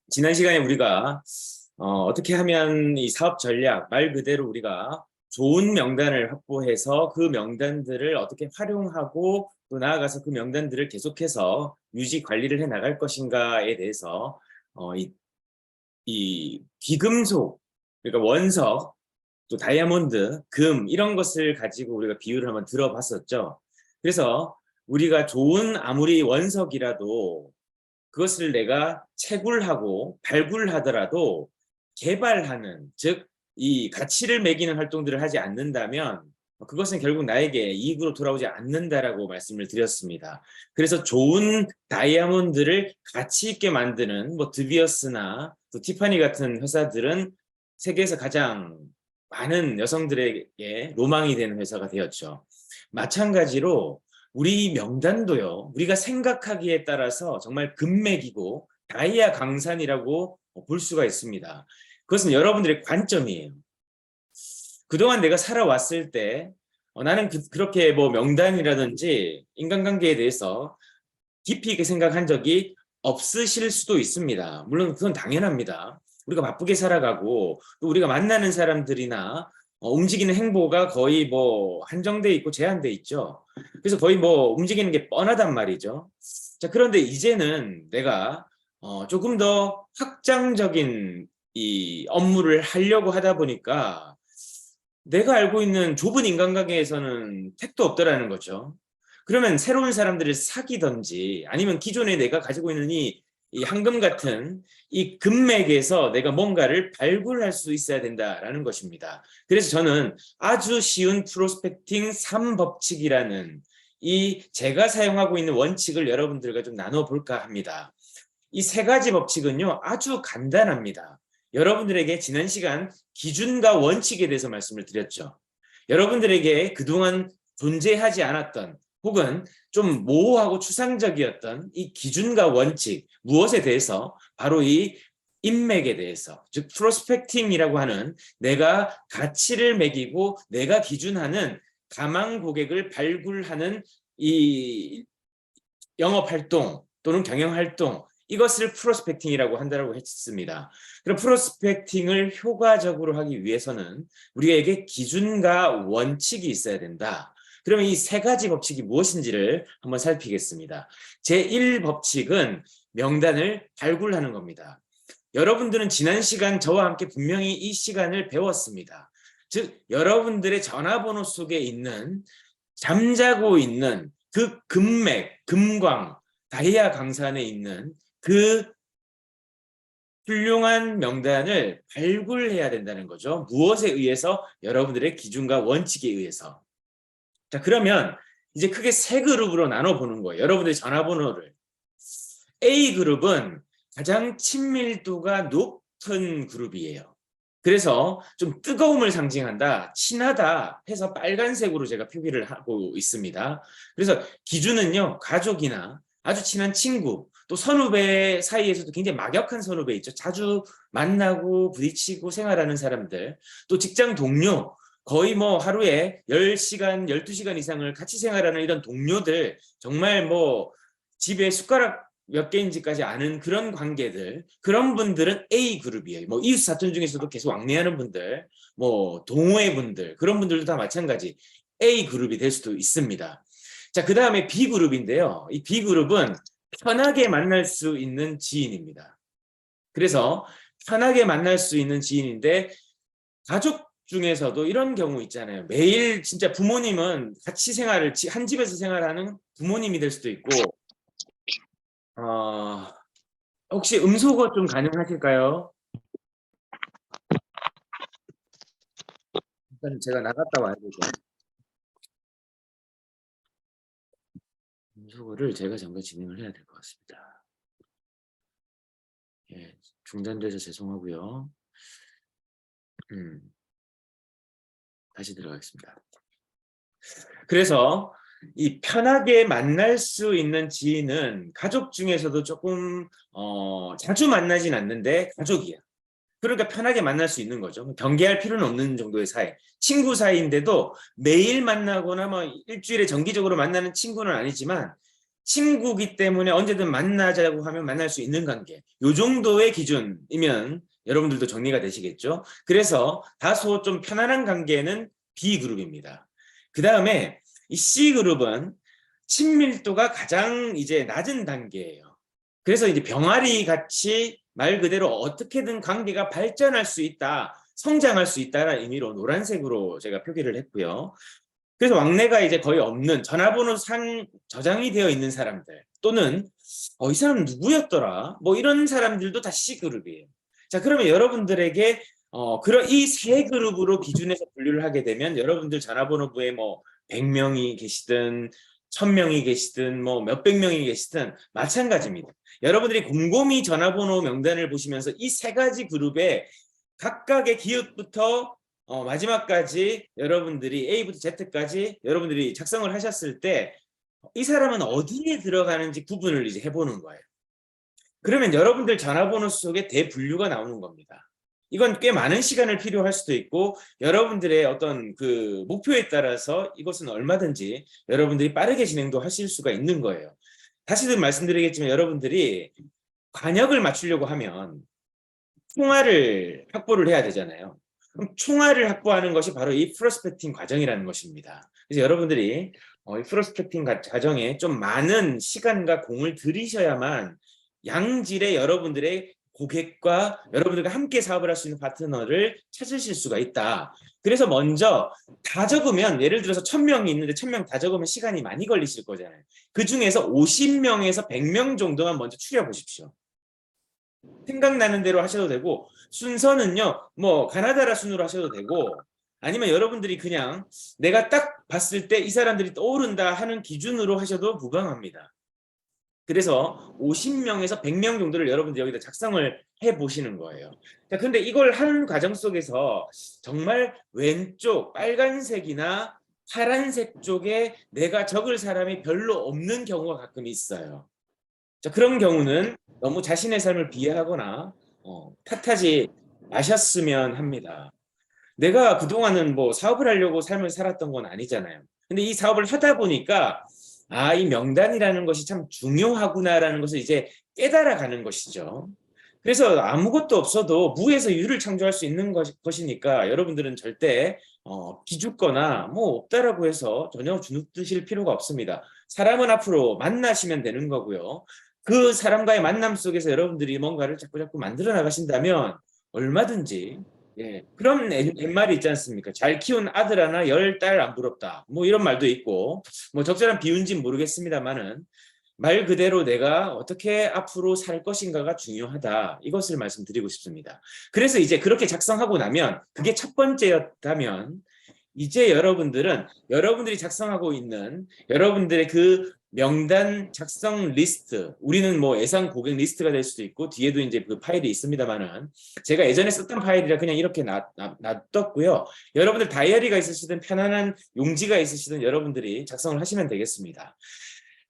지난 시간에 우리가 어떻게 하면 이 사업 전략 말 그대로 우리가 좋은 명단을 확보해서 그 명단들을 어떻게 활용하고 또 나아가서 그 명단들을 계속해서 유지 관리를 해 나갈 것인가에 대해서 이 귀금속, 그러니까 원석, 또 다이아몬드, 금 이런 것을 가지고 우리가 비유를 한번 들어봤었죠. 그래서 우리가 좋은 아무리 원석이라도 그것을 내가 채굴하고 발굴하더라도 개발하는, 즉 이 가치를 매기는 활동들을 하지 않는다면 그것은 결국 나에게 이익으로 돌아오지 않는다라고 말씀을 드렸습니다. 그래서 좋은 다이아몬드를 가치 있게 만드는 뭐 드비어스나 또 티파니 같은 회사들은 세계에서 가장 많은 여성들에게 로망이 되는 회사가 되었죠. 마찬가지로 우리 명단도요, 우리가 생각하기에 따라서 정말 금맥이고 다이아 강산이라고 볼 수가 있습니다. 그것은 여러분들의 관점이에요. 그동안 내가 살아왔을 때 나는 그렇게 뭐 명단이라든지 인간관계에 대해서 깊이 있게 생각한 적이 없으실 수도 있습니다. 물론 그건 당연합니다. 우리가 바쁘게 살아가고 또 우리가 만나는 사람들이나 움직이는 행보가 거의 뭐 한정돼 있고 제한돼 있죠. 그래서 거의 뭐 움직이는 게 뻔하단 말이죠. 자, 그런데 이제는 내가 조금 더 확장적인 이 업무를 하려고 하다 보니까 내가 알고 있는 좁은 인간관계에서는 택도 없더라는 거죠. 그러면 새로운 사람들을 사귀든지 아니면 기존에 내가 가지고 있는 이 황금 같은 이 금맥에서 내가 뭔가를 발굴할 수 있어야 된다라는 것입니다. 그래서 저는 아주 쉬운 프로스펙팅 3법칙이라는 이 제가 사용하고 있는 원칙을 여러분들과 좀 나눠볼까 합니다. 이 세 가지 법칙은요, 아주 간단합니다. 여러분들에게 지난 시간 기준과 원칙에 대해서 말씀을 드렸죠. 여러분들에게 그동안 존재하지 않았던 혹은 좀 모호하고 추상적이었던 이 기준과 원칙, 무엇에 대해서 바로 이 인맥에 대해서, 즉 프로스펙팅이라고 하는 내가 가치를 매기고 내가 기준하는 가망 고객을 발굴하는 이 영업활동 또는 경영활동, 이것을 프로스펙팅이라고 한다고 했습니다. 그럼 프로스펙팅을 효과적으로 하기 위해서는 우리에게 기준과 원칙이 있어야 된다. 그러면 이 세 가지 법칙이 무엇인지를 한번 살피겠습니다. 제1법칙은 명단을 발굴하는 겁니다. 여러분들은 지난 시간 저와 함께 분명히 이 시간을 배웠습니다. 즉 여러분들의 전화번호 속에 있는 잠자고 있는 그 금맥, 금광, 다이아 강산에 있는 그 훌륭한 명단을 발굴해야 된다는 거죠. 무엇에 의해서? 여러분들의 기준과 원칙에 의해서. 자, 그러면 이제 크게 세 그룹으로 나눠보는 거예요. 여러분들의 전화번호를. A그룹은 가장 친밀도가 높은 그룹이에요. 그래서 좀 뜨거움을 상징한다, 친하다 해서 빨간색으로 제가 표기를 하고 있습니다. 그래서 기준은요, 가족이나 아주 친한 친구, 또 선후배 사이에서도 굉장히 막역한 선후배 있죠. 자주 만나고 부딪히고 생활하는 사람들, 또 직장 동료, 거의 뭐 하루에 10시간, 12시간 이상을 같이 생활하는 이런 동료들, 정말 뭐 집에 숟가락 몇 개인지까지 아는 그런 관계들, 그런 분들은 A그룹이에요. 뭐 이웃 사촌 중에서도 계속 왕래하는 분들, 뭐 동호회 분들, 그런 분들도 다 마찬가지 A그룹이 될 수도 있습니다. 자, 그 다음에 B그룹인데요. 이 B그룹은 편하게 만날 수 있는 지인입니다. 그래서 편하게 만날 수 있는 지인인데 가족 중에서도 이런 경우 있잖아요. 매일 진짜 부모님은 같이 생활을 한 집에서 생활하는 부모님이 될 수도 있고 어, 혹시 음소거 좀 가능하실까요? 일단 제가 나갔다 와야 되죠. 음소거를 제가 잠깐 진행을 해야 될 것 같습니다. 예, 중단돼서 죄송하고요. 다시 들어가겠습니다. 그래서 이 편하게 만날 수 있는 지인은 가족 중에서도 조금 자주 만나진 않는데 가족이야. 그러니까 편하게 만날 수 있는 거죠. 경계할 필요는 없는 정도의 사이. 친구 사이인데도 매일 만나거나 뭐 일주일에 정기적으로 만나는 친구는 아니지만 친구기 때문에 언제든 만나자고 하면 만날 수 있는 관계. 요 정도의 기준이면 여러분들도 정리가 되시겠죠? 그래서 다소 좀 편안한 관계는 B그룹입니다. 그 다음에 이 C그룹은 친밀도가 가장 이제 낮은 단계예요. 그래서 이제 병아리 같이 말 그대로 어떻게든 관계가 발전할 수 있다, 성장할 수 있다는 의미로 노란색으로 제가 표기를 했고요. 그래서 왕래가 이제 거의 없는 전화번호 상 저장이 되어 있는 사람들 또는 이 사람 누구였더라? 뭐 이런 사람들도 다 C그룹이에요. 자, 그러면 여러분들에게 그런 이 세 그룹으로 기준해서 분류를 하게 되면 여러분들 전화번호부에 뭐 100명이 계시든 1000명이 계시든 뭐 몇백 명이 계시든 마찬가지입니다. 여러분들이 곰곰이 전화번호 명단을 보시면서 이 세 가지 그룹에 각각의 기업부터 마지막까지 여러분들이 A부터 Z까지 여러분들이 작성을 하셨을 때 이 사람은 어디에 들어가는지 구분을 이제 해보는 거예요. 그러면 여러분들 전화번호 속에 대분류가 나오는 겁니다. 이건 꽤 많은 시간을 필요할 수도 있고 여러분들의 어떤 그 목표에 따라서 이것은 얼마든지 여러분들이 빠르게 진행도 하실 수가 있는 거예요. 다시도 말씀드리겠지만 여러분들이 관역을 맞추려고 하면 총알을 확보를 해야 되잖아요. 그럼 총알을 확보하는 것이 바로 이 프로스펙팅 과정이라는 것입니다. 그래서 여러분들이 이 프로스펙팅 과정에 좀 많은 시간과 공을 들이셔야만 양질의 여러분들의 고객과 여러분들과 함께 사업을 할 수 있는 파트너를 찾으실 수가 있다. 그래서 먼저 다 적으면 예를 들어서 1000명이 있는데 1000명 다 적으면 시간이 많이 걸리실 거잖아요. 그 중에서 50명에서 100명 정도만 먼저 추려보십시오. 생각나는 대로 하셔도 되고 순서는요 뭐 가나다라 순으로 하셔도 되고 아니면 여러분들이 그냥 내가 딱 봤을 때 이 사람들이 떠오른다 하는 기준으로 하셔도 무방합니다. 그래서 50명에서 100명 정도를 여러분들 여기다 작성을 해 보시는 거예요. 자, 근데 이걸 하는 과정 속에서 정말 왼쪽 빨간색이나 파란색 쪽에 내가 적을 사람이 별로 없는 경우가 가끔 있어요. 자, 그런 경우는 너무 자신의 삶을 비하하거나 탓하지 마셨으면 합니다. 내가 그동안은 뭐 사업을 하려고 삶을 살았던 건 아니잖아요. 근데 이 사업을 하다 보니까 이 명단이라는 것이 참 중요하구나라는 것을 이제 깨달아가는 것이죠. 그래서 아무것도 없어도 무에서 유를 창조할 수 있는 것이니까 여러분들은 절대 기죽거나 뭐 없다라고 해서 전혀 주눅드실 필요가 없습니다. 사람은 앞으로 만나시면 되는 거고요. 그 사람과의 만남 속에서 여러분들이 뭔가를 자꾸 만들어 나가신다면 얼마든지 그런 옛말이 있지 않습니까? 잘 키운 아들 하나 10딸 안 부럽다. 뭐 이런 말도 있고 뭐 적절한 비유인지는 모르겠습니다만은 말 그대로 내가 어떻게 앞으로 살 것인가가 중요하다. 이것을 말씀드리고 싶습니다. 그래서 이제 그렇게 작성하고 나면 그게 첫 번째였다면 이제 여러분들은 여러분들이 작성하고 있는 여러분들의 그 명단 작성 리스트, 우리는 뭐 예상 고객 리스트가 될 수도 있고 뒤에도 이제 그 파일이 있습니다만은 제가 예전에 썼던 파일이라 그냥 이렇게 놔뒀고요. 여러분들 다이어리가 있으시든 편안한 용지가 있으시든 여러분들이 작성을 하시면 되겠습니다.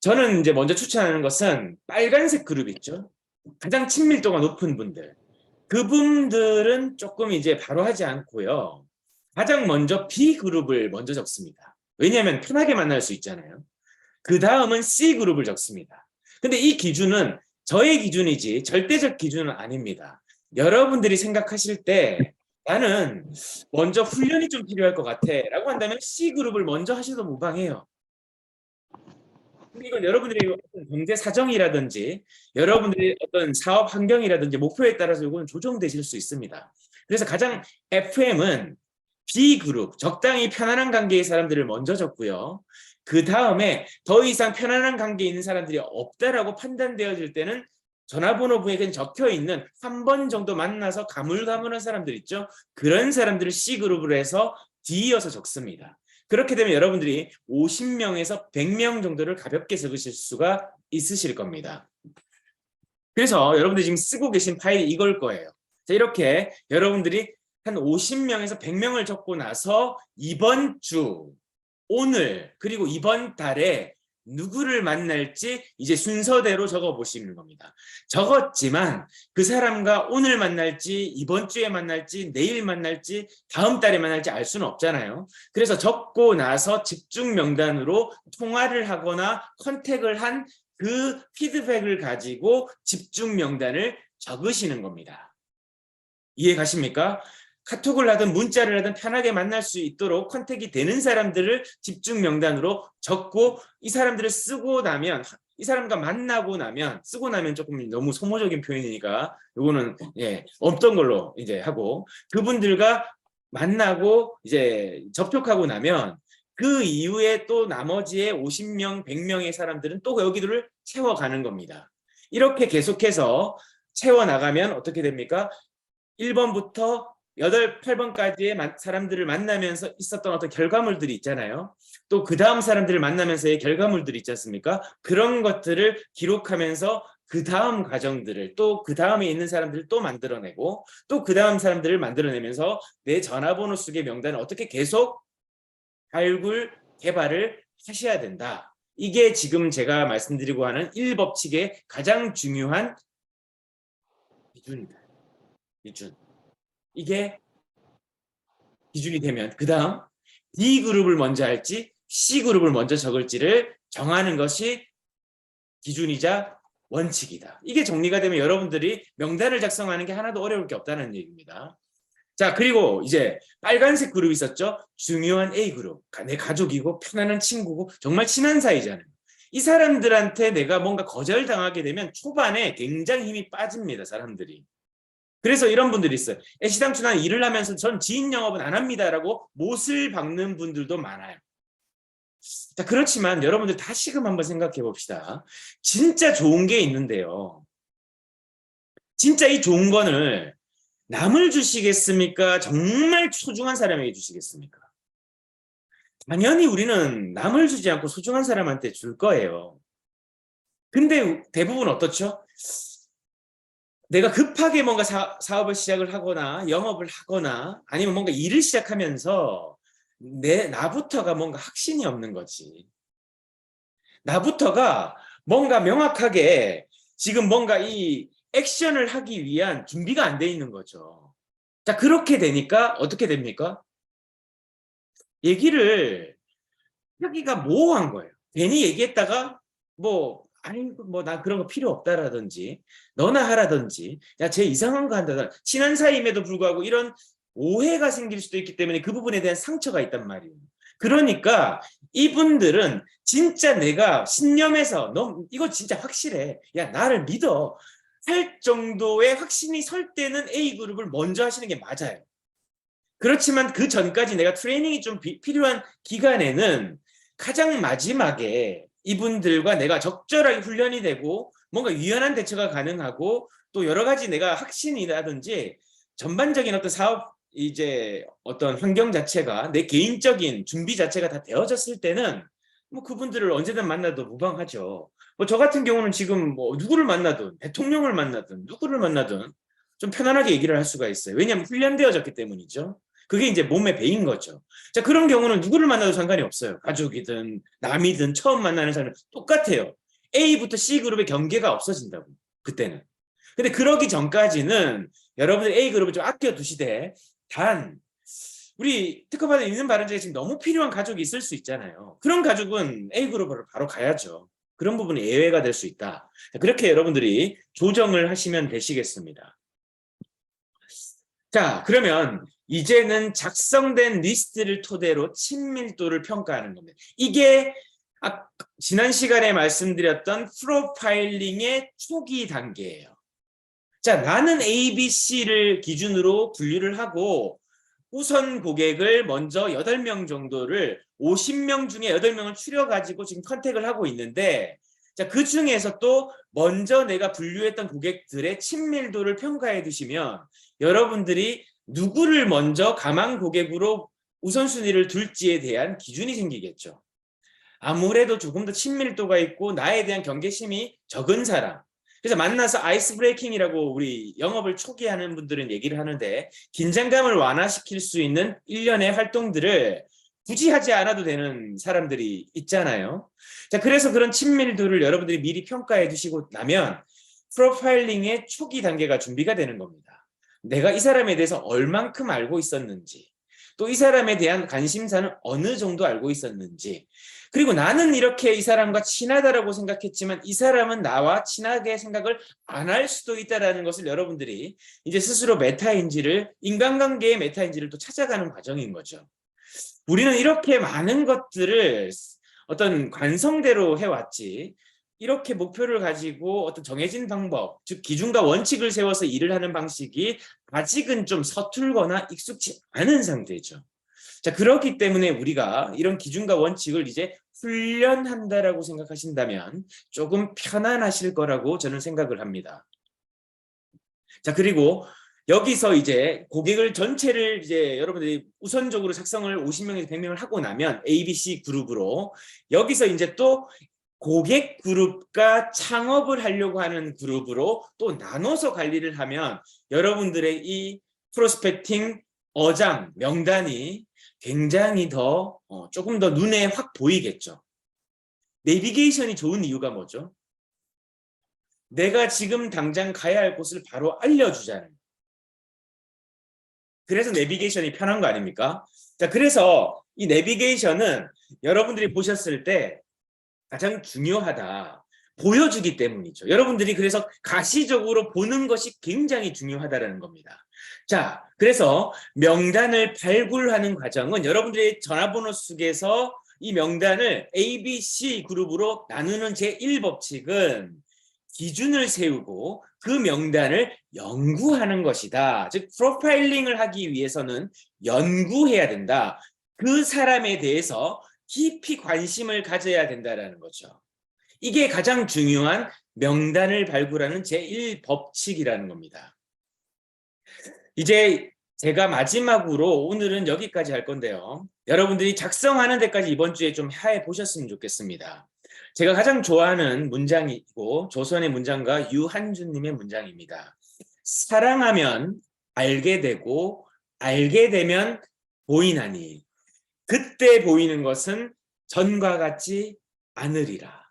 저는 이제 먼저 추천하는 것은 빨간색 그룹 있죠. 가장 친밀도가 높은 분들. 그분들은 조금 이제 바로 하지 않고요. 가장 먼저 B그룹을 먼저 적습니다. 왜냐하면 편하게 만날 수 있잖아요. 그 다음은 C그룹을 적습니다. 근데 이 기준은 저의 기준이지 절대적 기준은 아닙니다. 여러분들이 생각하실 때 나는 먼저 훈련이 좀 필요할 것 같아 라고 한다면 C그룹을 먼저 하셔도 무방해요. 근데 이건 여러분들이 어떤 경제 사정이라든지 여러분들의 어떤 사업 환경이라든지 목표에 따라서 이건 조정되실 수 있습니다. 그래서 가장 FM은 B그룹, 적당히 편안한 관계의 사람들을 먼저 적고요. 그 다음에 더 이상 편안한 관계에 있는 사람들이 없다라고 판단되어질 때는 전화번호부에 그냥 적혀있는 한 번 정도 만나서 가물가물한 사람들 있죠. 그런 사람들을 C그룹으로 해서 D이어서 적습니다. 그렇게 되면 여러분들이 50명에서 100명 정도를 가볍게 적으실 수가 있으실 겁니다. 그래서 여러분들이 지금 쓰고 계신 파일이 이걸 거예요. 자, 이렇게 여러분들이 한 50명에서 100명을 적고 나서 이번 주, 오늘, 그리고 이번 달에 누구를 만날지 이제 순서대로 적어보시는 겁니다. 적었지만 그 사람과 오늘 만날지, 이번 주에 만날지, 내일 만날지, 다음 달에 만날지 알 수는 없잖아요. 그래서 적고 나서 집중 명단으로 통화를 하거나 컨택을 한 그 피드백을 가지고 집중 명단을 적으시는 겁니다. 이해 가십니까? 카톡을 하든 문자를 하든 편하게 만날 수 있도록 컨택이 되는 사람들을 집중 명단으로 적고, 이 사람들을 쓰고 나면, 이 사람과 만나고 나면, 쓰고 나면 조금 너무 소모적인 표현이니까 요거는 없던 걸로 이제 하고, 그분들과 만나고 이제 접촉하고 나면 그 이후에 또 나머지의 50명, 100명의 사람들은 또 여기들을 채워가는 겁니다. 이렇게 계속해서 채워나가면 어떻게 됩니까? 1번부터 8번까지의 사람들을 만나면서 있었던 어떤 결과물들이 있잖아요. 또 그 다음 사람들을 만나면서의 결과물들이 있지 않습니까? 그런 것들을 기록하면서 그 다음 과정들을, 또 그 다음에 있는 사람들을 또 만들어내고, 또 그 다음 사람들을 만들어내면서 내 전화번호 속의 명단을 어떻게 계속 발굴, 개발을 하셔야 된다. 이게 지금 제가 말씀드리고 하는 1법칙의 가장 중요한 기준입니다. 기준. 이게 기준이 되면 그 다음 D그룹을 먼저 할지 C그룹을 먼저 적을지를 정하는 것이 기준이자 원칙이다. 이게 정리가 되면 여러분들이 명단을 작성하는 게 하나도 어려울 게 없다는 얘기입니다. 자, 그리고 이제 빨간색 그룹이 있었죠. 중요한 A그룹. 내 가족이고 편안한 친구고 정말 친한 사이잖아요. 이 사람들한테 내가 뭔가 거절당하게 되면 초반에 굉장히 힘이 빠집니다. 사람들이. 그래서 이런 분들이 있어요. 애시당초 난 일을 하면서 전 지인 영업은 안 합니다라고 못을 박는 분들도 많아요. 자, 그렇지만 여러분들 다시금 한번 생각해 봅시다. 진짜 좋은 게 있는데요. 진짜 이 좋은 거는 남을 주시겠습니까? 정말 소중한 사람에게 주시겠습니까? 당연히 우리는 남을 주지 않고 소중한 사람한테 줄 거예요. 근데 대부분 어떻죠? 내가 급하게 뭔가 사업을 시작을 하거나 영업을 하거나 아니면 뭔가 일을 시작하면서 나부터가 뭔가 확신이 없는 거지. 나부터가 뭔가 명확하게 지금 뭔가 이 액션을 하기 위한 준비가 안 돼 있는 거죠. 자, 그렇게 되니까 어떻게 됩니까? 얘기를 하기가 모호한 거예요. 괜히 얘기했다가 나 그런 거 필요 없다라든지, 너나 하라든지, 야, 쟤 이상한 거 한다든지, 친한 사이임에도 불구하고 이런 오해가 생길 수도 있기 때문에 그 부분에 대한 상처가 있단 말이에요. 그러니까 이분들은 진짜 내가 신념에서 너 이거 진짜 확실해. 야, 나를 믿어. 할 정도의 확신이 설 때는 A그룹을 먼저 하시는 게 맞아요. 그렇지만 그 전까지 내가 트레이닝이 좀 필요한 기간에는 가장 마지막에 이분들과 내가 적절하게 훈련이 되고 뭔가 유연한 대처가 가능하고 또 여러 가지 내가 확신이라든지 전반적인 어떤 사업 이제 어떤 환경 자체가 내 개인적인 준비 자체가 다 되어졌을 때는 뭐 그분들을 언제든 만나도 무방하죠. 뭐 저 같은 경우는 지금 뭐 누구를 만나든 대통령을 만나든 누구를 만나든 좀 편안하게 얘기를 할 수가 있어요. 왜냐하면 훈련되어졌기 때문이죠. 그게 이제 몸에 배인 거죠. 자, 그런 경우는 누구를 만나도 상관이 없어요. 가족이든 남이든 처음 만나는 사람은 똑같아요. A부터 C그룹의 경계가 없어진다고, 그때는. 근데 그러기 전까지는 여러분들 A그룹을 좀 아껴두시되, 단 우리 특허받아 있는 발언 중에 지금 너무 필요한 가족이 있을 수 있잖아요. 그런 가족은 A그룹으로 바로 가야죠. 그런 부분이 예외가 될 수 있다. 그렇게 여러분들이 조정을 하시면 되시겠습니다. 자, 그러면 이제는 작성된 리스트를 토대로 친밀도를 평가하는 겁니다. 이게 지난 시간에 말씀드렸던 프로파일링의 초기 단계예요. 자, 나는 ABC를 기준으로 분류를 하고 우선 고객을 먼저 8명 정도를 50명 중에 8명을 추려가지고 지금 컨택을 하고 있는데, 자, 그 중에서 또 먼저 내가 분류했던 고객들의 친밀도를 평가해 두시면 여러분들이 누구를 먼저 가망 고객으로 우선순위를 둘지에 대한 기준이 생기겠죠. 아무래도 조금 더 친밀도가 있고 나에 대한 경계심이 적은 사람. 그래서 만나서 아이스 브레이킹이라고 우리 영업을 초기 하는 분들은 얘기를 하는데, 긴장감을 완화시킬 수 있는 일련의 활동들을 굳이 하지 않아도 되는 사람들이 있잖아요. 자, 그래서 그런 친밀도를 여러분들이 미리 평가해 두시고 나면 프로파일링의 초기 단계가 준비가 되는 겁니다. 내가 이 사람에 대해서 얼만큼 알고 있었는지, 또 이 사람에 대한 관심사는 어느 정도 알고 있었는지, 그리고 나는 이렇게 이 사람과 친하다라고 생각했지만 이 사람은 나와 친하게 생각을 안 할 수도 있다라는 것을 여러분들이 이제 스스로 메타인지를, 인간관계의 메타인지를 또 찾아가는 과정인 거죠. 우리는 이렇게 많은 것들을 어떤 관성대로 해왔지, 이렇게 목표를 가지고 어떤 정해진 방법, 즉 기준과 원칙을 세워서 일을 하는 방식이 아직은 좀 서툴거나 익숙치 않은 상태죠. 자, 그렇기 때문에 우리가 이런 기준과 원칙을 이제 훈련한다라고 생각하신다면 조금 편안하실 거라고 저는 생각을 합니다. 자, 그리고 여기서 이제 고객을 전체를 이제 여러분들이 우선적으로 작성을 50명에서 100명을 하고 나면 ABC 그룹으로, 여기서 이제 또 고객 그룹과 창업을 하려고 하는 그룹으로 또 나눠서 관리를 하면 여러분들의 이 프로스펙팅 어장 명단이 굉장히 더 조금 더 눈에 확 보이겠죠. 내비게이션이 좋은 이유가 뭐죠? 내가 지금 당장 가야 할 곳을 바로 알려주잖아요. 그래서 내비게이션이 편한 거 아닙니까? 자, 그래서 이 내비게이션은 여러분들이 보셨을 때 가장 중요하다, 보여주기 때문이죠. 여러분들이 그래서 가시적으로 보는 것이 굉장히 중요하다는 겁니다. 자, 그래서 명단을 발굴하는 과정은 여러분들의 전화번호 속에서 이 명단을 A, B, C 그룹으로 나누는 제1법칙은 기준을 세우고 그 명단을 연구하는 것이다. 즉 프로파일링을 하기 위해서는 연구해야 된다. 그 사람에 대해서 깊이 관심을 가져야 된다는 거죠. 이게 가장 중요한 명단을 발굴하는 제1법칙이라는 겁니다. 이제 제가 마지막으로 오늘은 여기까지 할 건데요. 여러분들이 작성하는 데까지 이번 주에 좀 해보셨으면 좋겠습니다. 제가 가장 좋아하는 문장이고 조선의 문장가 유한준님의 문장입니다. 사랑하면 알게 되고 알게 되면 보이나니 그때 보이는 것은 전과 같지 않으리라.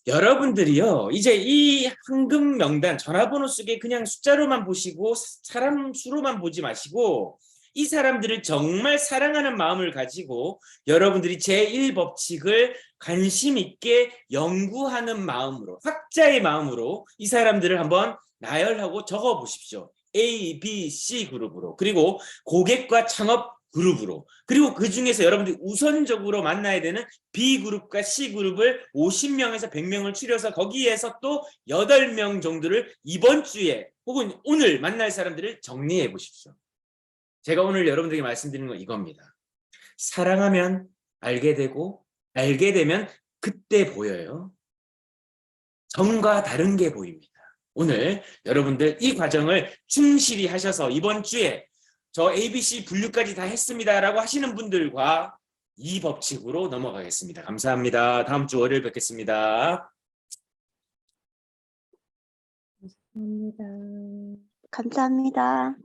여러분들이요, 이제 이 황금 명단 전화번호 속에 그냥 숫자로만 보시고 사람 수로만 보지 마시고 이 사람들을 정말 사랑하는 마음을 가지고 여러분들이 제1법칙을 관심 있게 연구하는 마음으로, 학자의 마음으로 이 사람들을 한번 나열하고 적어 보십시오. A, B, C 그룹으로, 그리고 고객과 창업 그룹으로, 그리고 그 중에서 여러분들이 우선적으로 만나야 되는 B그룹과 C그룹을 50명에서 100명을 추려서 거기에서 또 8명 정도를 이번 주에 혹은 오늘 만날 사람들을 정리해 보십시오. 제가 오늘 여러분들에게 말씀드리는 건 이겁니다. 사랑하면 알게 되고 알게 되면 그때 보여요. 전과 다른 게 보입니다. 오늘 여러분들 이 과정을 충실히 하셔서 이번 주에 저 ABC 분류까지 다 했습니다라고 하시는 분들과 이 법칙으로 넘어가겠습니다. 감사합니다. 다음 주 월요일 뵙겠습니다. 감사합니다. 감사합니다.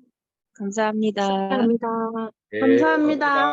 감사합니다. 네. 감사합니다.